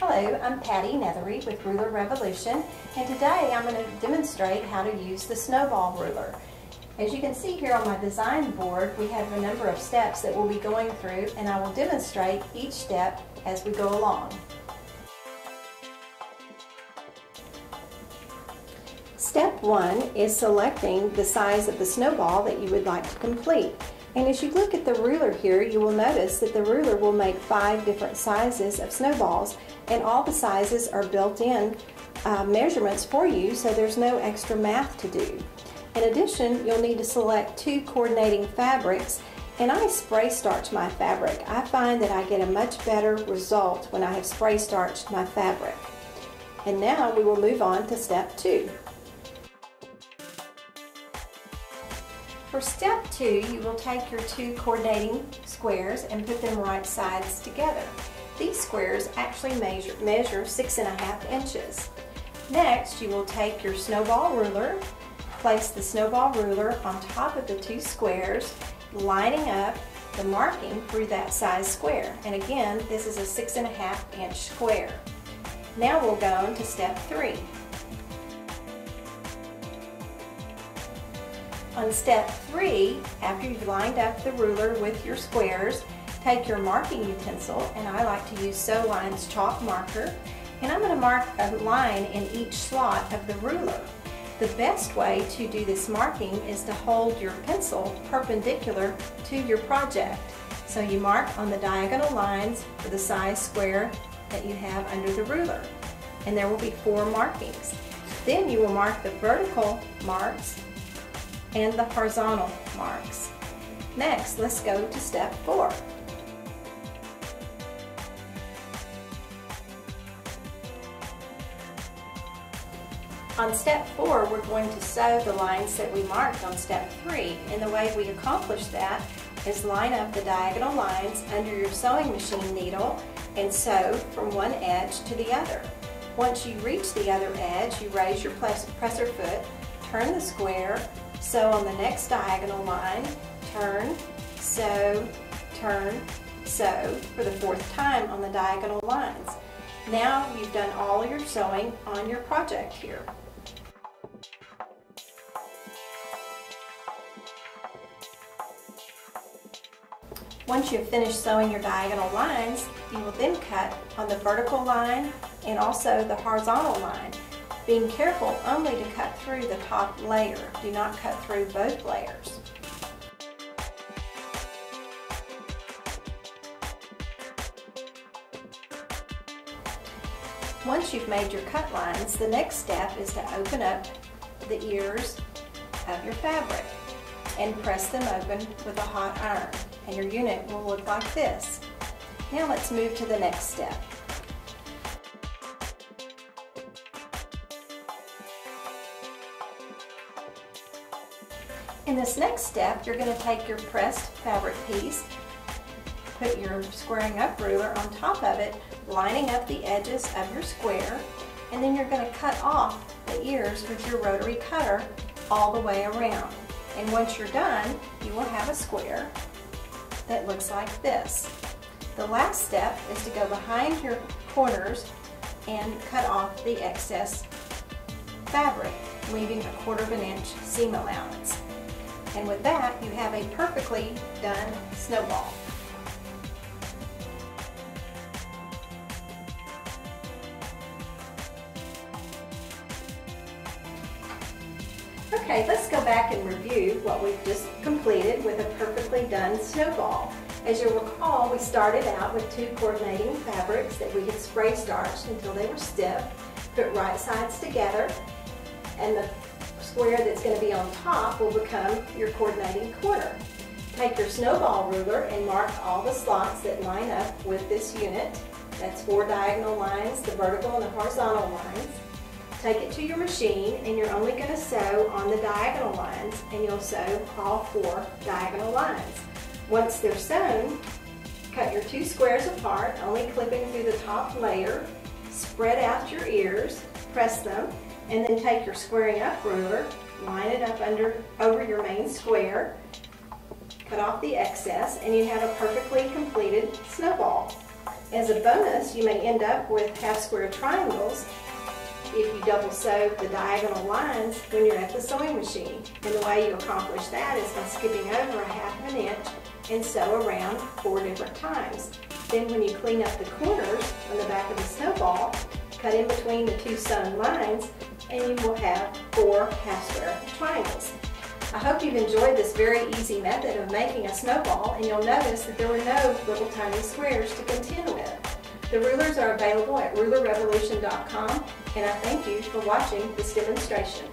Hello, I'm Patty Nethery with Ruler Revolution, and today I'm going to demonstrate how to use the Snowball Ruler. As you can see here on my design board, we have a number of steps that we'll be going through, and I will demonstrate each step as we go along. Step 1 is selecting the size of the snowball that you would like to complete. And as you look at the ruler here, you will notice that the ruler will make 5 different sizes of snowballs, and all the sizes are built-in measurements for you, so there's no extra math to do. In addition, you'll need to select 2 coordinating fabrics, and I spray starch my fabric. I find that I get a much better result when I have spray starched my fabric. And now we will move on to step 2. For step 2, you will take your 2 coordinating squares and put them right sides together. These squares actually measure 6.5 inches. Next, you will take your snowball ruler, place the snowball ruler on top of the 2 squares, lining up the marking through that size square. And again, this is a 6.5 inch square. Now we'll go on to step 3. On step 3, after you've lined up the ruler with your squares, take your marking utensil, and I like to use Sew Line's chalk marker, and I'm going to mark a line in each slot of the ruler. The best way to do this marking is to hold your pencil perpendicular to your project. So you mark on the diagonal lines for the size square that you have under the ruler, and there will be 4 markings. Then you will mark the vertical marks and the horizontal marks. Next, let's go to step 4. On step 4, we're going to sew the lines that we marked on step 3, and the way we accomplish that is line up the diagonal lines under your sewing machine needle and sew from one edge to the other. Once you reach the other edge, you raise your presser foot, turn the square, sew on the next diagonal line, turn, sew, for the 4th time on the diagonal lines. Now you've done all your sewing on your project here. Once you've finished sewing your diagonal lines, you will then cut on the vertical line and also the horizontal line, being careful only to cut through the top layer. Do not cut through both layers. Once you've made your cut lines, the next step is to open up the ears of your fabric and press them open with a hot iron, and your unit will look like this. Now let's move to the next step. In this next step, you're going to take your pressed fabric piece, put your squaring up ruler on top of it, lining up the edges of your square, and then you're going to cut off the ears with your rotary cutter all the way around. And once you're done, you will have a square that looks like this. The last step is to go behind your corners and cut off the excess fabric, leaving a 1/4 inch seam allowance. And with that, you have a perfectly done snowball. Okay, let's go back and review what we've just completed with a perfectly done snowball. As you'll recall, we started out with 2 coordinating fabrics that we had spray starched until they were stiff, put right sides together, and the square that's going to be on top will become your coordinating corner. Take your snowball ruler and mark all the slots that line up with this unit. That's 4 diagonal lines, the vertical and the horizontal lines. Take it to your machine, and you're only going to sew on the diagonal lines, and you'll sew all 4 diagonal lines. Once they're sewn, cut your 2 squares apart, only clipping through the top layer. Spread out your ears, press them, and then take your squaring up ruler, line it up over your main square, cut off the excess, and you have a perfectly completed snowball. As a bonus, you may end up with half square triangles if you double sew the diagonal lines when you're at the sewing machine. And the way you accomplish that is by skipping over a half of an inch and sew around 4 different times. Then when you clean up the corners on the back of the snowball, cut in between the 2 sewn lines and you will have 4 half square triangles. I hope you've enjoyed this very easy method of making a snowball, and you'll notice that there were no little tiny squares to contend with. The rulers are available at rulerrevolution.com, and I thank you for watching this demonstration.